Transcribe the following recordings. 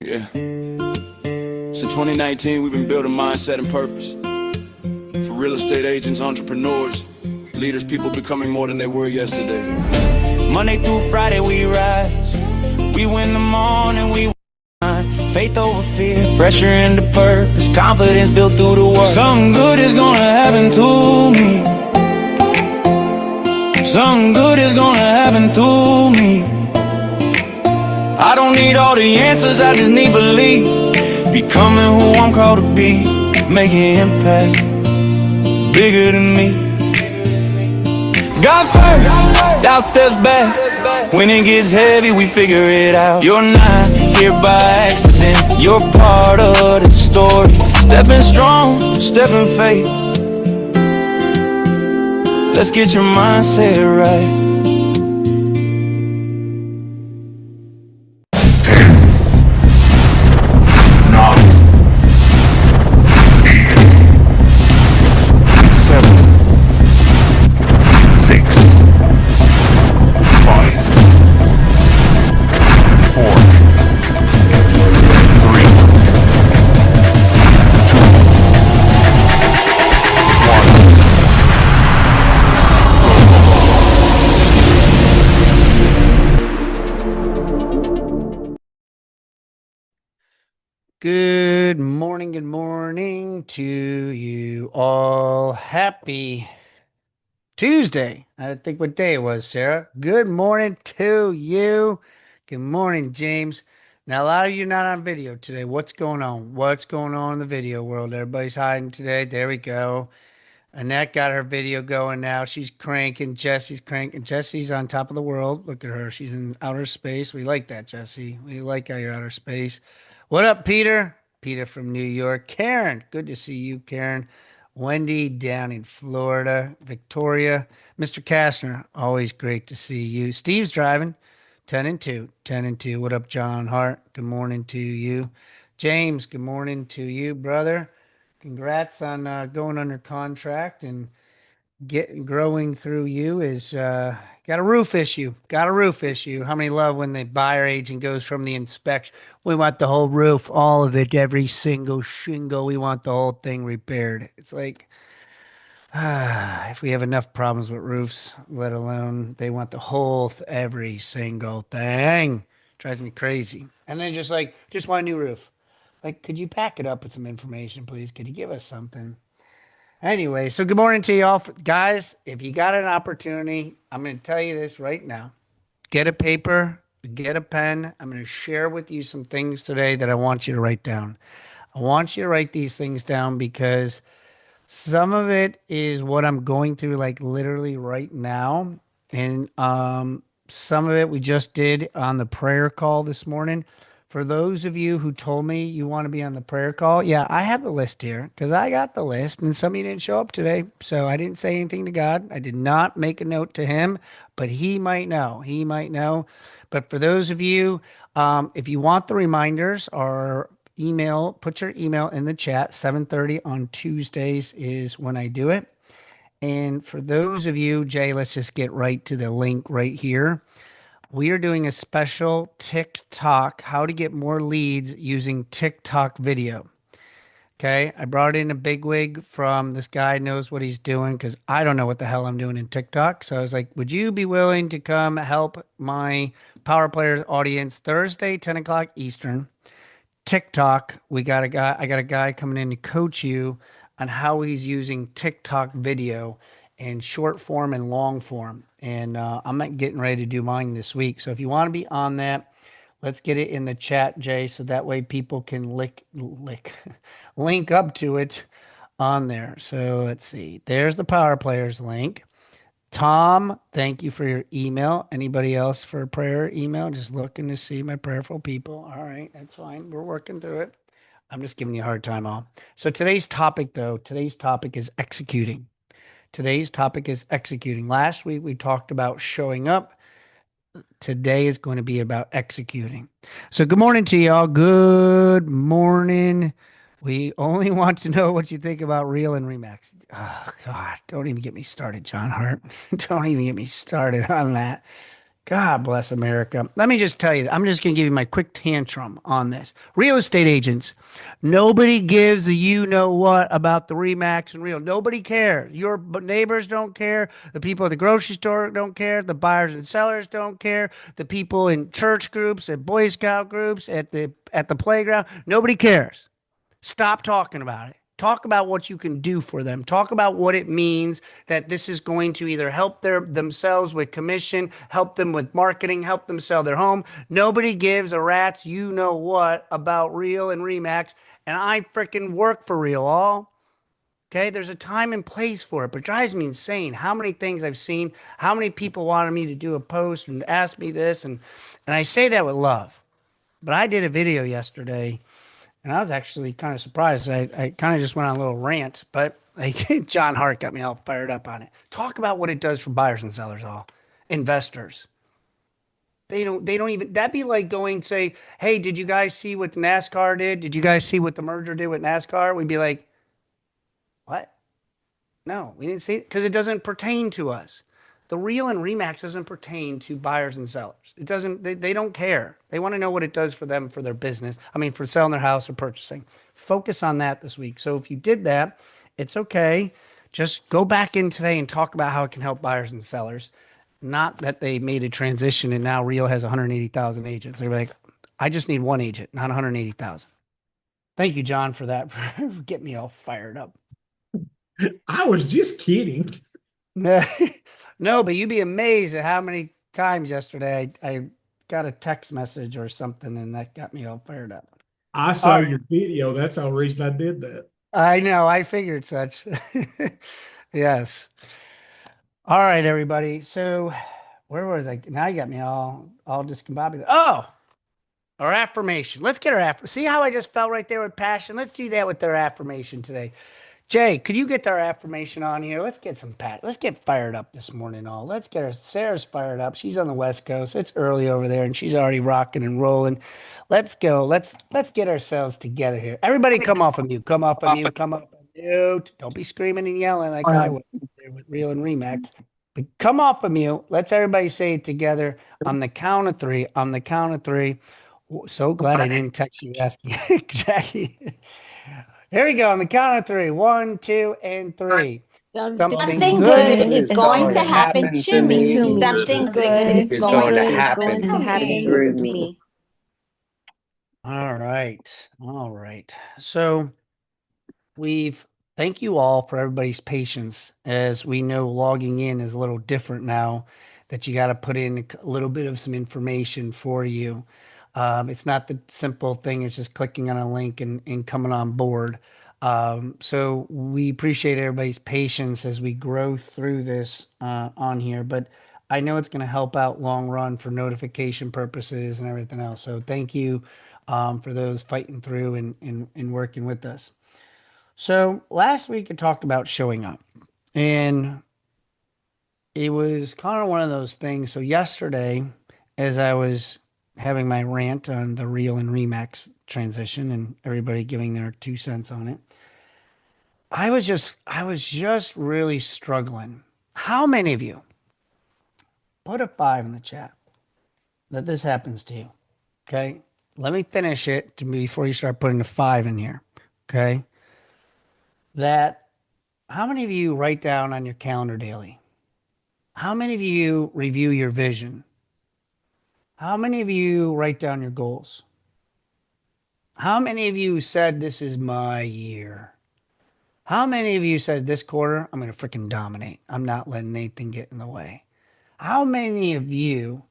Yeah. Since 2019, we've been building mindset and purpose. For real estate agents, entrepreneurs, leaders, people becoming more than they were yesterday. Monday through Friday we rise. We win the morning, we win. Faith over fear, pressure into purpose, confidence built through the work. Something good is gonna happen to me. Something good is gonna happen to me. I don't need all the answers, I just need belief. Becoming who I'm called to be, making impact bigger than me. God first, doubt steps back. When it gets heavy, we figure it out. You're not here by accident, you're part of the story. Stepping strong, stepping faith. Let's get your mindset right. Good morning to you all. Happy Tuesday. I think what day it was, Sarah. Good morning to you. Good morning, James. Now, a lot of you not on video today. What's going on? What's going on in the video world? Everybody's hiding today. There we go. Annette got her video going now. She's cranking. Jesse's cranking. Jesse's on top of the world. Look at her. She's in outer space. We like that, Jesse. We like how you're outer space. What up, Peter? Peter from New York. Karen. Good to see you, Karen. Wendy down in Florida. Victoria. Mr. Kastner. Always great to see you. Steve's driving. 10 and 2. 10 and 2. What up, John Hart? Good morning to you. James, good morning to you, brother. Congrats on going under contract and getting growing through you is got a roof issue. Got a roof issue. How many love when the buyer agent goes from the inspection? We want the whole roof, all of it, every single shingle. We want the whole thing repaired. It's like if we have enough problems with roofs, let alone they want the whole every single thing. Drives me crazy. And then just want a new roof. Like, could you pack it up with some information, please? Could you give us something? Anyway, so good morning to y'all. Guys, if you got an opportunity, I'm going to tell you this right now. Get a paper, get a pen. I'm going to share with you some things today that I want you to write down. I want you to write these things down because some of it is what I'm going through, like literally right now. And some of it we just did on the prayer call this morning. For those of you who told me you want to be on the prayer call, yeah, I have the list here because I got the list and some of you didn't show up today. So I didn't say anything to God. I did not make a note to him, but he might know. He might know. But for those of you, if you want the reminders or email, put your email in the chat. 7:30 on Tuesdays is when I do it. And for those of you, Jay, let's just get right to the link right here. We are doing a special TikTok, how to get more leads using TikTok video. Okay. I brought in a bigwig from this guy knows what he's doing because I don't know what the hell I'm doing in TikTok. So I was like, would you be willing to come help my Power Players audience Thursday, 10 o'clock Eastern? TikTok, I got a guy coming in to coach you on how he's using TikTok video in short form and long form. And I'm not getting ready to do mine this week. So if you want to be on that, let's get it in the chat, Jay, so that way people can link up to it on there. So let's see. There's the Power Players link. Tom, thank you for your email. Anybody else for a prayer email? Just looking to see my prayerful people. All right, that's fine. We're working through it. I'm just giving you a hard time all. So today's topic, though, today's topic is executing. Today's topic is executing. Last week we talked about showing up. Today is going to be about executing. So good morning to y'all. Good morning. We only want to know what you think about Real and Remax. Oh, God. Don't even get me started, John Hart. Don't even get me started on that. God bless America. Let me just tell you, I'm just going to give you my quick tantrum on this. Real estate agents, nobody gives a you know what about the Remax and Real. Nobody cares. Your neighbors don't care. The people at the grocery store don't care. The buyers and sellers don't care. The people in church groups, at Boy Scout groups, at the playground, nobody cares. Stop talking about it. Talk about what you can do for them. Talk about what it means that this is going to either help themselves with commission, help them with marketing, help them sell their home. Nobody gives a rat's you know what about Real and Remax, and I freaking work for Real all. Okay, there's a time and place for it, but it drives me insane how many things I've seen, how many people wanted me to do a post and ask me this, and I say that with love. But I did a video yesterday and I was actually kind of surprised. I kind of just went on a little rant, but like John Hart got me all fired up on it. Talk about what it does for buyers and sellers, all investors. They don't even, that'd be like going say, hey, did you guys see what the NASCAR did? Did you guys see what the merger did with NASCAR? We'd be like, what? No, we didn't see it because it doesn't pertain to us. The Real and Remax doesn't pertain to buyers and sellers. It doesn't, they don't care. They want to know what it does for them for their business. I mean, for selling their house or purchasing. Focus on that this week. So if you did that, it's okay. Just go back in today and talk about how it can help buyers and sellers. Not that they made a transition and now Real has 180,000 agents. They're like, I just need one agent, not 180,000. Thank you, John, for that, for getting me all fired up. I was just kidding. No, but you'd be amazed at how many times yesterday I got a text message or something and that got me all fired up. I All saw right. your video. That's the reason I did that. I know, I figured such. Yes. All right, everybody. So where was I? Now you got me all discombobulated. Oh, our affirmation. Let's get our affirmation. See how I just felt right there with passion? Let's do that with their affirmation today. Jay, could you get our affirmation on here? Let's get some pat. Let's get fired up this morning. All. Let's get her. Sarah's fired up. She's on the West Coast. It's early over there, and she's already rocking and rolling. Let's go. Let's get ourselves together here. Everybody, come off of mute. Come off of mute. Come off of mute. Don't be screaming and yelling like I was there with Real and Remax. But come off of mute. Let's everybody say it together on the count of three. On the count of three. So glad I didn't text you asking Jackie. Here we go on the count of three. One, two, and three. Something Something good good is is going going to to happen happen to to me. me. Something good is going to happen through me. All right. All right. So we've thank you all for everybody's patience as we know logging in is a little different now that you got to put in a little bit of some information for you. It's not the simple thing, it's just clicking on a link and coming on board. So we appreciate everybody's patience as we grow through this on here, but I know it's going to help out long run for notification purposes and everything else. So thank you for those fighting through and working with us. So last week I talked about showing up, and it was kind of one of those things. So yesterday, as I was having my rant on the Real and Remax transition and everybody giving their 2 cents on it, I was just really struggling. How many of you put a five in the chat that this happens to you? Okay. Let me finish it before you start putting a five in here. Okay. That how many of you write down on your calendar daily? How many of you review your vision? How many of you write down your goals? How many of you said this is my year? How many of you said this quarter I'm going to freaking dominate? I'm not letting anything get in the way. How many of you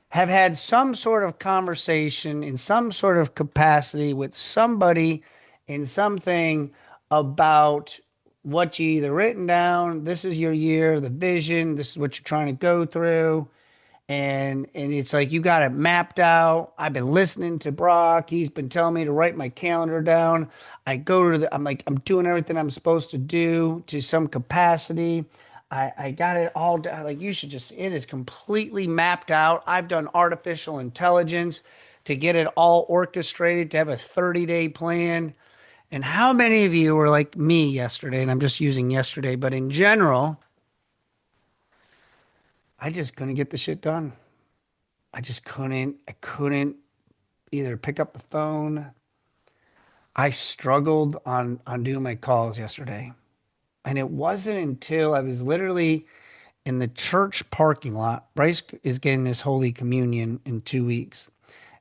have had some sort of conversation in some sort of capacity with somebody in something about what you either written down, this is your year, the vision, this is what you're trying to go through, and it's like you got it mapped out. I've been listening to Brock. He's been telling me to write my calendar down. I'm like, I'm doing everything I'm supposed to do to some capacity. I got it all down. Like you should just, it is completely mapped out. I've done artificial intelligence to get it all orchestrated to have a 30-day plan. And how many of you were like me yesterday? And I'm just using yesterday, but in general, I just couldn't get the shit done. I couldn't either pick up the phone. I struggled on doing my calls yesterday. And it wasn't until I was literally in the church parking lot. Bryce is getting his Holy Communion in 2 weeks.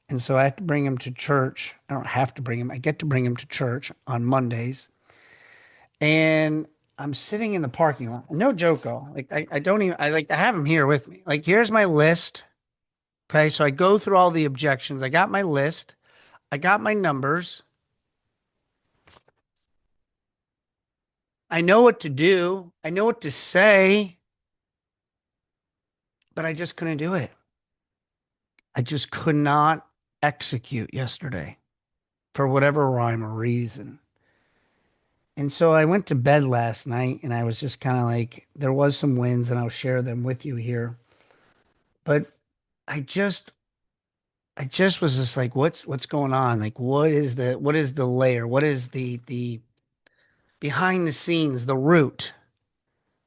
And so I have to bring him to church. I don't have to bring him. I get to bring him to church on Mondays. And I'm sitting in the parking lot. No joke, though. Like I don't even I have him here with me. Like, here's my list. Okay. So I go through all the objections. I got my list. I got my numbers. I know what to do. I know what to say, but I just couldn't do it. I just could not execute yesterday for whatever rhyme or reason. And so I went to bed last night and I was just kind of like, there was some wins and I'll share them with you here. But I just, I just was just like, what's going on? Like, what is the layer? What is the behind the scenes, the root?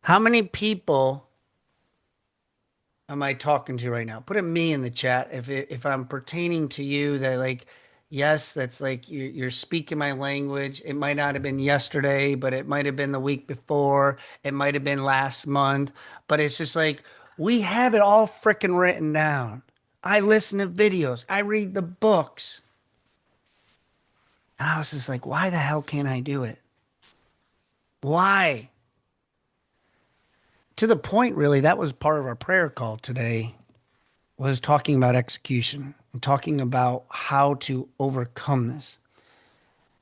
How many people am I talking to right now? Put a me in the chat if I'm pertaining to you that like, yes, that's like you're speaking my language. It might not have been yesterday, but it might have been the week before. It might have been last month. But it's just like we have it all freaking written down. I listen to videos. I read the books. And I was just like, why the hell can't I do it? Why? To the point, really, that was part of our prayer call today was talking about execution and talking about how to overcome this.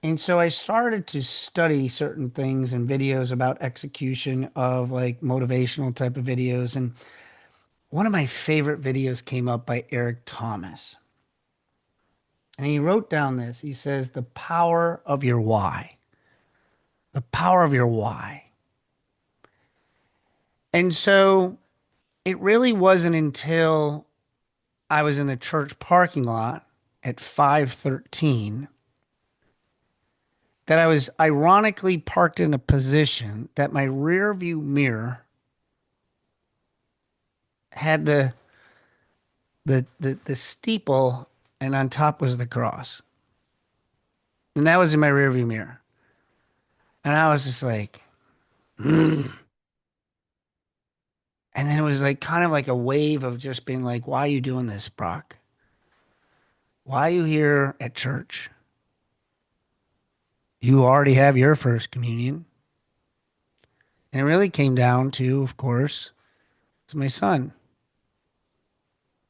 And so I started to study certain things and videos about execution of like motivational type of videos. And one of my favorite videos came up by Eric Thomas. And he wrote down this. He says, the power of your why. The power of your why. And so it really wasn't until I was in the church parking lot at 5:13 that I was ironically parked in a position that my rear view mirror had the steeple and on top was the cross. And that was in my rear view mirror. And I was just like, mm. And then it was like kind of like a wave of just being like, why are you doing this, Brock? Why are you here at church? You already have your first communion. And it really came down to, of course, it's my son.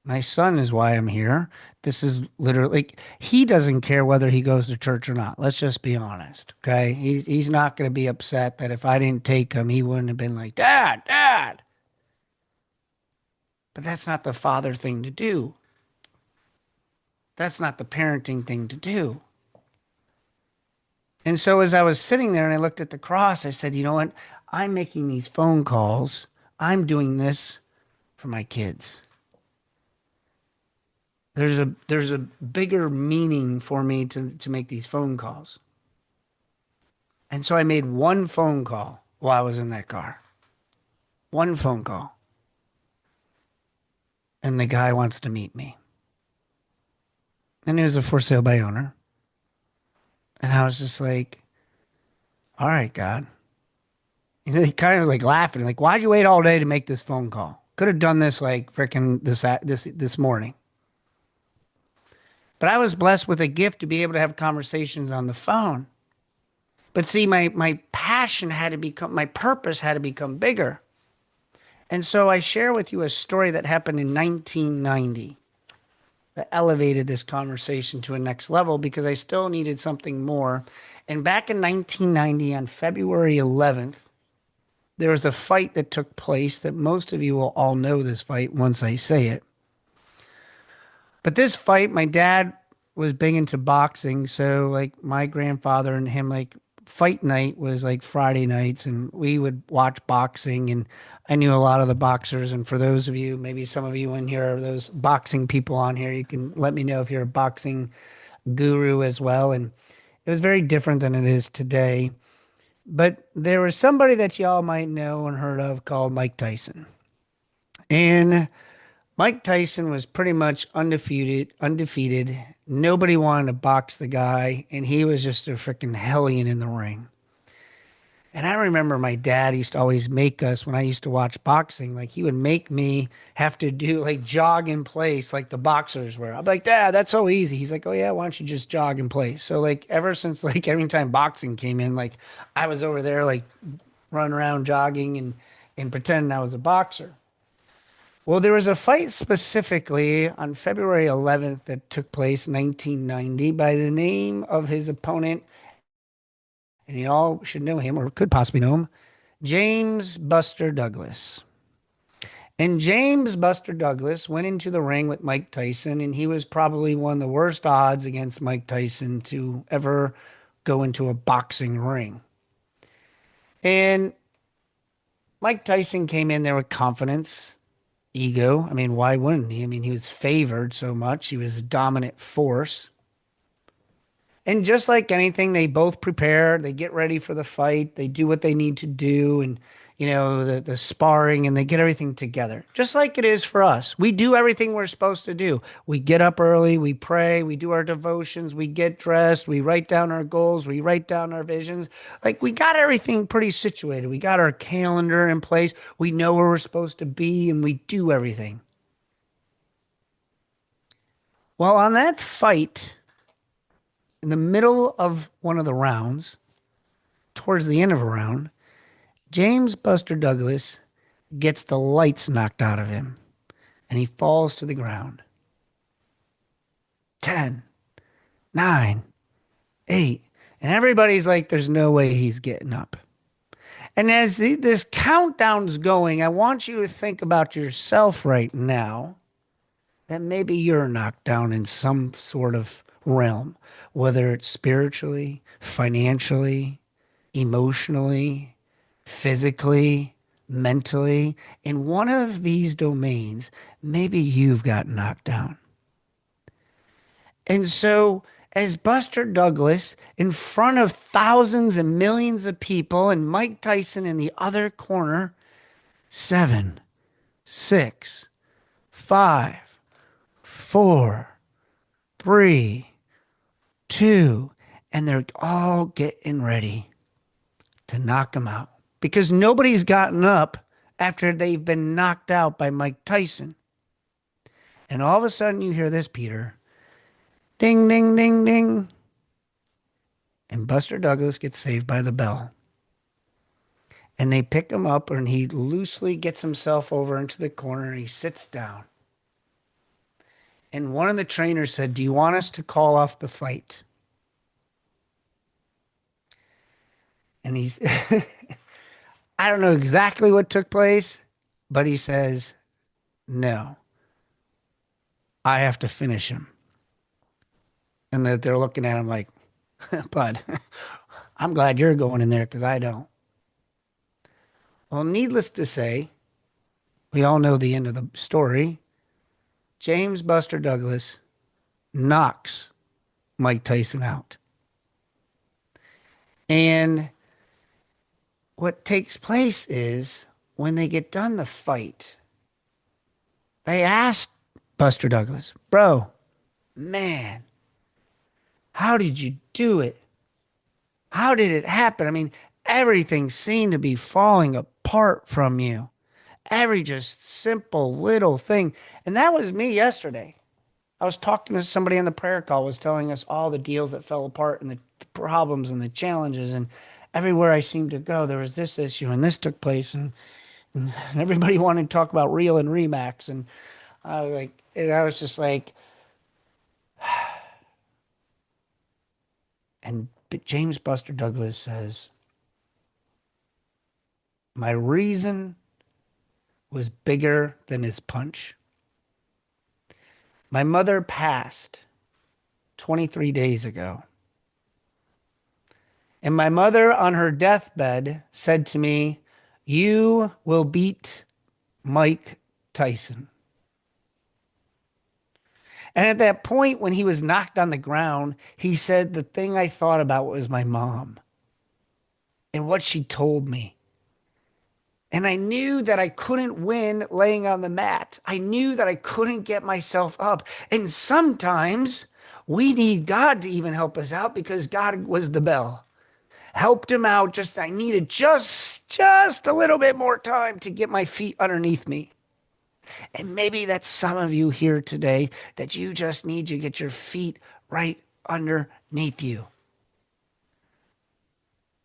My son is why I'm here. This is literally like, he doesn't care whether he goes to church or not. Let's just be honest. Okay. He's not going to be upset that if I didn't take him, he wouldn't have been like, Dad, Dad. But that's not the father thing to do. That's not the parenting thing to do. And so as I was sitting there and I looked at the cross, I said, you know what? I'm making these phone calls. I'm doing this for my kids. There's a bigger meaning for me to make these phone calls. And so I made one phone call while I was in that car. One phone call. And the guy wants to meet me. And it was a for sale by owner. And I was just like, all right, God. He kind of was like laughing, like, why'd you wait all day to make this phone call? Could have done this like freaking this morning. But I was blessed with a gift to be able to have conversations on the phone. But see, my passion had to become, my purpose had to become bigger. And so I share with you a story that happened in 1990 that elevated this conversation to a next level because I still needed something more. And back in 1990, on February 11th, there was a fight that took place that most of you will all know this fight once I say it. But this fight, my dad was big into boxing. So like my grandfather and him, like fight night was like Friday nights and we would watch boxing and I knew a lot of the boxers. And for those of you, maybe some of you in here are those boxing people on here, you can let me know if you're a boxing guru as well. And it was very different than it is today. But there was somebody that y'all might know and heard of called Mike Tyson. And Mike Tyson was pretty much undefeated. Nobody wanted to box the guy, and he was just a freaking hellion in the ring. And I remember my dad used to always make us, when I used to watch boxing, like he would make me have to do like jog in place like the boxers were. I'm like, Dad, that's so easy. He's like, oh yeah, why don't you just jog in place? So like ever since like every time boxing came in, like I was over there like running around jogging and pretending I was a boxer. Well, there was a fight specifically on February 11th that took place 1990 by the name of his opponent, and you all should know him or could possibly know him, James Buster Douglas. And James Buster Douglas went into the ring with Mike Tyson, and he was probably one of the worst odds against Mike Tyson to ever go into a boxing ring. And Mike Tyson came in there with confidence, ego. I mean, why wouldn't he? I mean, he was favored so much. He was a dominant force. And just like anything, they both prepare, they get ready for the fight, they do what they need to do, and the sparring, and they get everything together. Just like it is for us. We do everything we're supposed to do. We get up early, we pray, we do our devotions, we get dressed, we write down our goals, we write down our visions. Like we got everything pretty situated. We got our calendar in place. We know where we're supposed to be, and we do everything. Well, on that fight, in the middle of one of the rounds, towards the end of a round, James Buster Douglas gets the lights knocked out of him and he falls to the ground. 10, 9, 8. And everybody's like, there's no way he's getting up. And as this countdown's going, I want you to think about yourself right now that maybe you're knocked down in some sort of realm, whether it's spiritually, financially, emotionally, physically, mentally. In one of these domains, maybe you've got knocked down. And so, as Buster Douglas, in front of thousands and millions of people, and Mike Tyson in the other corner, 7, 6, 5, 4, 3, 2, and they're all getting ready to knock him out because nobody's gotten up after they've been knocked out by Mike Tyson. And all of a sudden you hear this, Peter. Ding, ding, ding, ding. And Buster Douglas gets saved by the bell. And they pick him up and he loosely gets himself over into the corner and he sits down. And one of the trainers said, do you want us to call off the fight? And he's, I don't know exactly what took place, but he says, no, I have to finish him. And that they're looking at him like, bud, I'm glad you're going in there because I don't. Well, needless to say, we all know the end of the story. James Buster Douglas knocks Mike Tyson out. And what takes place is when they get done the fight, they ask Buster Douglas, bro, man, how did you do it? How did it happen? I mean, everything seemed to be falling apart from you. Every just simple little thing. And that was me yesterday. I was talking to somebody on the prayer call, was telling us all the deals that fell apart and the problems and the challenges. And everywhere I seemed to go, there was this issue and this took place. And everybody wanted to talk about Real and Remax. And I was just like, but James Buster Douglas says, my reason was bigger than his punch. My mother passed 23 days ago. And my mother on her deathbed said to me, you will beat Mike Tyson. And at that point, when he was knocked on the ground, he said, the thing I thought about was my mom and what she told me. And I knew that I couldn't win laying on the mat. I knew that I couldn't get myself up. And sometimes we need God to even help us out because God was the bell. Helped him out. Just I needed just a little bit more time to get my feet underneath me. And maybe that's some of you here today that you just need to get your feet right underneath you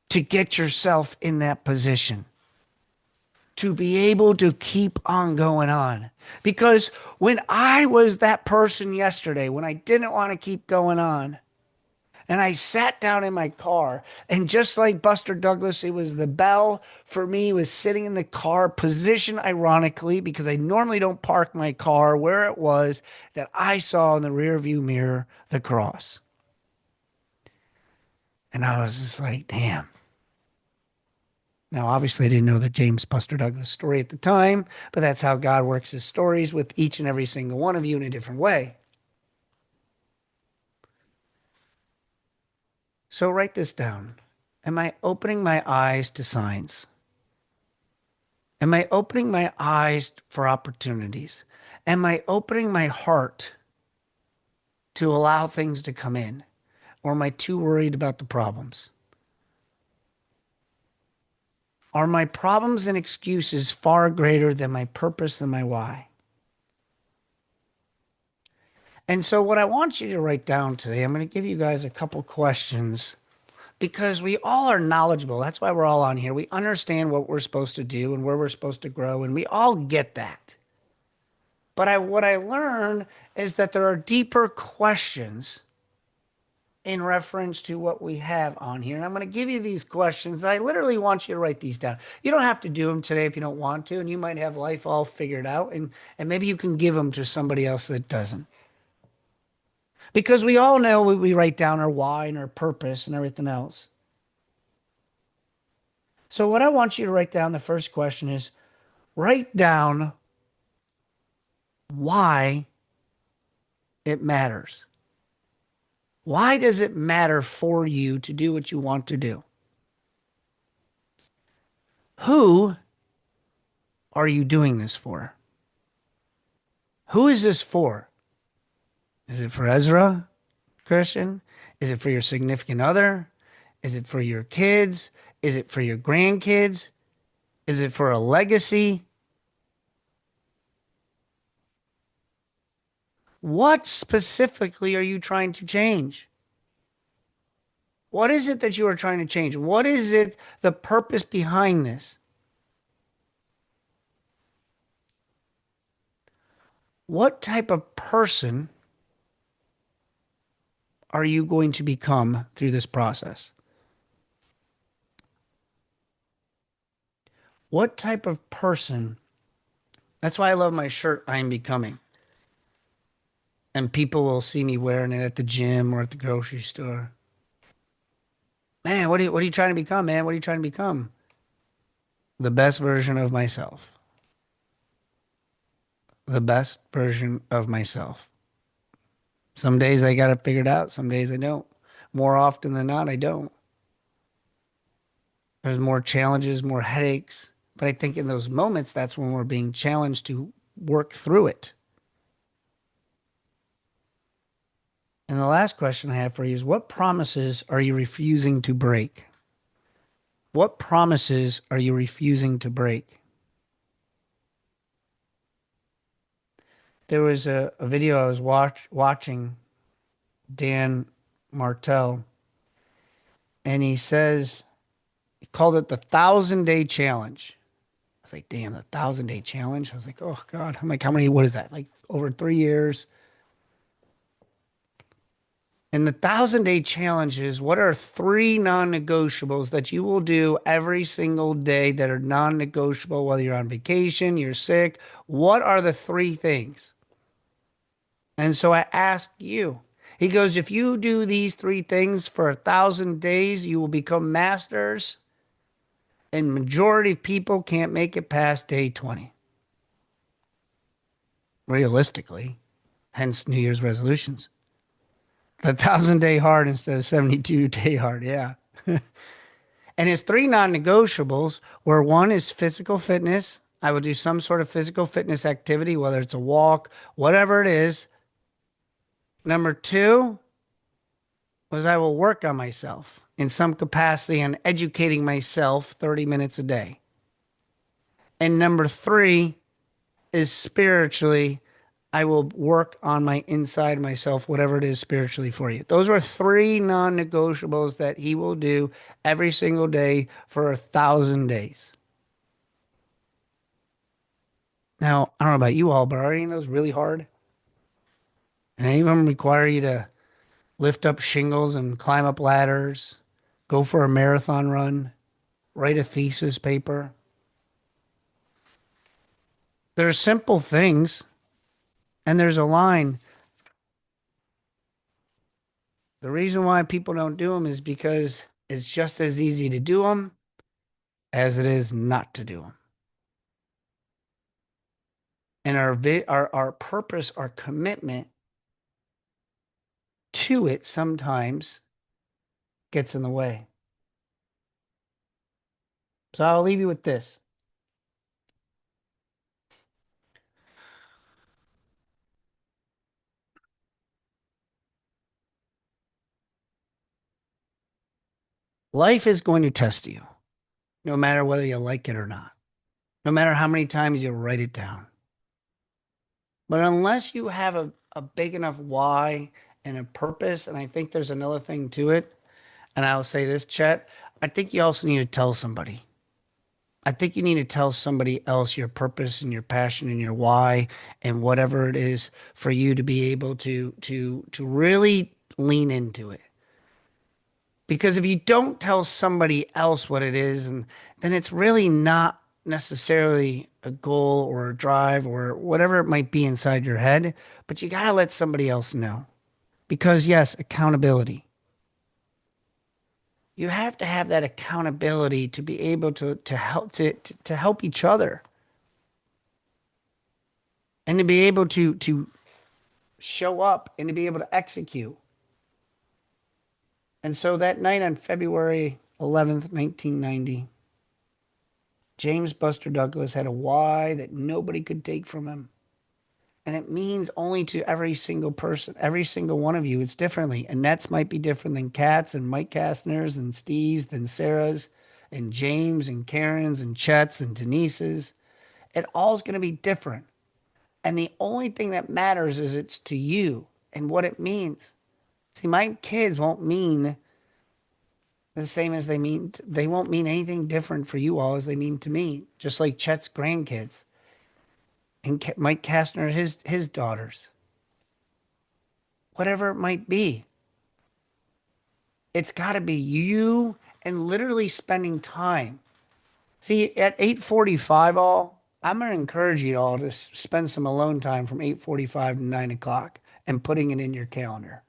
to get yourself in that position, to be able to keep on going on. Because when I was that person yesterday, when I didn't want to keep going on, and I sat down in my car, and just like Buster Douglas, it was the bell for me, was sitting in the car, positioned ironically, because I normally don't park my car where it was, that I saw in the rear view mirror the cross. And I was just like, damn. Now, obviously, I didn't know the James Buster Douglas story at the time, but that's how God works his stories with each and every single one of you in a different way. So write this down. Am I opening my eyes to signs? Am I opening my eyes for opportunities? Am I opening my heart to allow things to come in? Or am I too worried about the problems? Are my problems and excuses far greater than my purpose and my why? And so what I want you to write down today, I'm going to give you guys a couple questions because we all are knowledgeable. That's why we're all on here. We understand what we're supposed to do and where we're supposed to grow, and we all get that. But what I learned is that there are deeper questions in reference to what we have on here. And I'm going to give you these questions. I literally want you to write these down. You don't have to do them today if you don't want to, and you might have life all figured out, and maybe you can give them to somebody else that doesn't. Because we all know we write down our why and our purpose and everything else. So what I want you to write down, the first question is, write down why it matters. Why does it matter for you to do what you want to do? Who are you doing this for? Who is this for? Is it for Ezra, Christian? Is it for your significant other? Is it for your kids? Is it for your grandkids? Is it for a legacy? What specifically are you trying to change? What is it that you are trying to change? What is it, the purpose behind this? What type of person are you going to become through this process? What type of person? That's why I love my shirt, I am becoming. And people will see me wearing it at the gym or at the grocery store. Man, what are you trying to become, man? What are you trying to become? The best version of myself. The best version of myself. Some days I got it figured out. Some days I don't. More often than not, I don't. There's more challenges, more headaches. But I think in those moments, that's when we're being challenged to work through it. And the last question I have for you is, what promises are you refusing to break? What promises are you refusing to break? There was a video I was watching, Dan Martell, and he called it the 1,000-day challenge. I was like, damn, the 1,000-day challenge? I was like, oh God. I'm like, what is that? Like over 3 years? And the 1,000-day challenge is, what are 3 non-negotiables that you will do every single day that are non-negotiable, whether you're on vacation, you're sick? What are the 3 things? And so I ask you. He goes, if you do these 3 things for 1,000 days, you will become masters. And majority of people can't make it past day 20. Realistically. Hence New Year's resolutions. The 1,000-day hard instead of 72-day hard. Yeah. And his three non-negotiables were one is physical fitness. I will do some sort of physical fitness activity, whether it's a walk, whatever it is. Number two was I will work on myself in some capacity and educating myself 30 minutes a day. And number three is spiritually, I will work on my inside myself, whatever it is spiritually for you. Those are three non-negotiables that he will do every single day for 1,000 days. Now, I don't know about you all, but are any of those really hard? And any of them require you to lift up shingles and climb up ladders, go for a marathon run, write a thesis paper. There's simple things, and there's a line. The reason why people don't do them is because it's just as easy to do them as it is not to do them. And our purpose, our commitment to it sometimes gets in the way. So I'll leave you with this. Life is going to test you, no matter whether you like it or not, no matter how many times you write it down. But unless you have a big enough why and a purpose, and I think there's another thing to it, and I'll say this, Chet, I think you also need to tell somebody. I think you need to tell somebody else your purpose and your passion and your why and whatever it is for you to be able to really lean into it. Because if you don't tell somebody else what it is, and then it's really not necessarily a goal or a drive or whatever it might be inside your head, but you got to let somebody else know. Because yes, accountability. You have to have that accountability to be able to help each other. And to be able to show up and to be able to execute. And so that night on February 11th, 1990, James Buster Douglas had a why that nobody could take from him. And it means only to every single person, every single one of you, it's differently. Annette's might be different than Kat's and Mike Kastner's and Steve's than Sarah's and James and Karen's and Chet's and Denise's. It all's going to be different. And the only thing that matters is it's to you and what it means. See, my kids won't mean the same as they won't mean anything different for you all as they mean to me, just like Chet's grandkids and Mike Kastner, his daughters. Whatever it might be. It's got to be you and literally spending time. See, at 8:45 all, I'm going to encourage you all to spend some alone time from 8:45 to 9 o'clock and putting it in your calendar.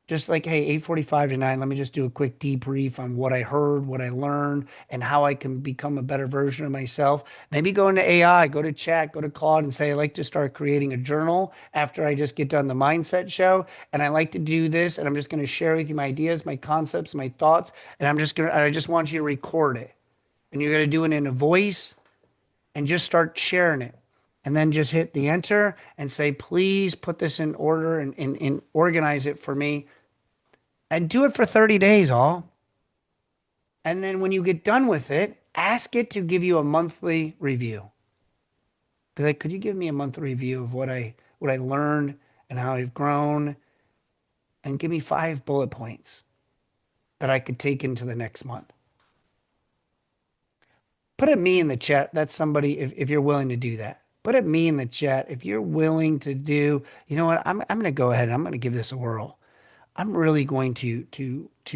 Just like, hey, 8:45 to 9, let me just do a quick debrief on what I heard, what I learned, and how I can become a better version of myself. Maybe go into AI, go to chat, go to Claude and say, I'd like to start creating a journal after I just get done the mindset show. And I like to do this, and I'm just going to share with you my ideas, my concepts, my thoughts. And I just want you to record it. And you're going to do it in a voice and just start sharing it. And then just hit the enter and say, please put this in order and organize it for me. And do it for 30 days, all. And then when you get done with it, ask it to give you a monthly review. Be like, could you give me a monthly review of what I learned and how I've grown? And give me 5 bullet points that I could take into the next month. Put a me in the chat. That's somebody, if you're willing to do that. Put a me in the chat if you're willing to do, you know what, I'm going to go ahead and I'm going to give this a whirl. I'm really going to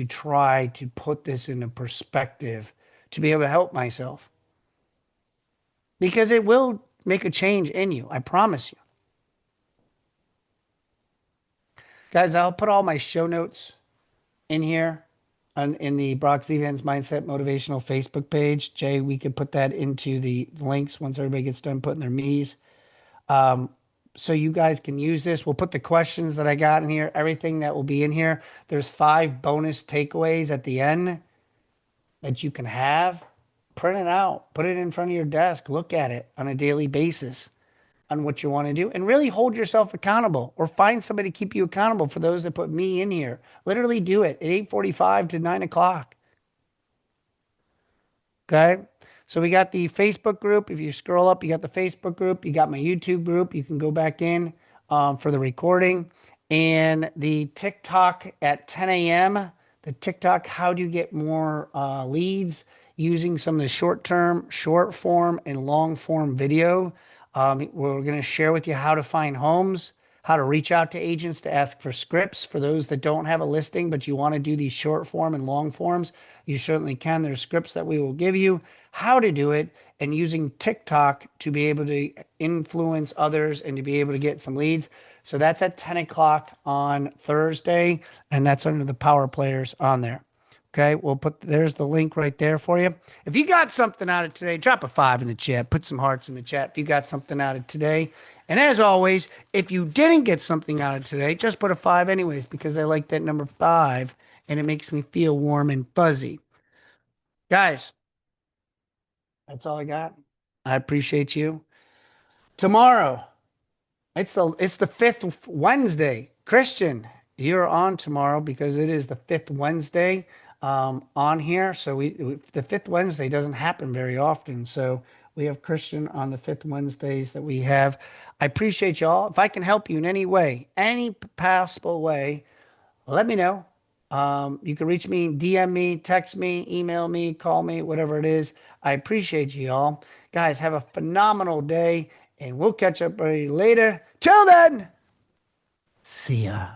try to put this into perspective to be able to help myself. Because it will make a change in you. I promise you. Guys, I'll put all my show notes in here in the Brock Zevan's Mindset Motivational Facebook page. Jay, we could put that into the links once everybody gets done putting their me's. So you guys can use this. We'll put the questions that I got in here, everything that will be in here. There's 5 bonus takeaways at the end that you can have, print it out, put it in front of your desk, look at it on a daily basis on what you want to do, and really hold yourself accountable, or find somebody to keep you accountable. For those that put me in here, literally do it at 8:45 to 9 o'clock. Okay. So we got the Facebook group. If you scroll up, you got the Facebook group. You got my YouTube group. You can go back in for the recording. And the TikTok at 10 a.m. The TikTok, how do you get more leads using some of the short term, short form, and long form video. We're going to share with you how to find homes, how to reach out to agents to ask for scripts. For those that don't have a listing, but you want to do these short form and long forms, you certainly can. There's scripts that we will give you, how to do it, and using TikTok to be able to influence others and to be able to get some leads. So that's at 10 o'clock on Thursday, and that's under the Power Players on there. Okay, there's the link right there for you. If you got something out of today, drop a 5 in the chat, put some hearts in the chat if you got something out of today. And as always, if you didn't get something out of today, just put a 5 anyways, because I like that number 5 and it makes me feel warm and fuzzy. Guys, that's all I got. I appreciate you. Tomorrow, it's the fifth Wednesday. Christian, you're on tomorrow because it is the fifth Wednesday on here. So the fifth Wednesday doesn't happen very often. So we have Christian on the fifth Wednesdays that we have. I appreciate y'all. If I can help you in any way, any possible way, let me know. You can reach me, DM me, text me, email me, call me, whatever it is. I appreciate you all. Guys, have a phenomenal day, and we'll catch up later. Till then, see ya.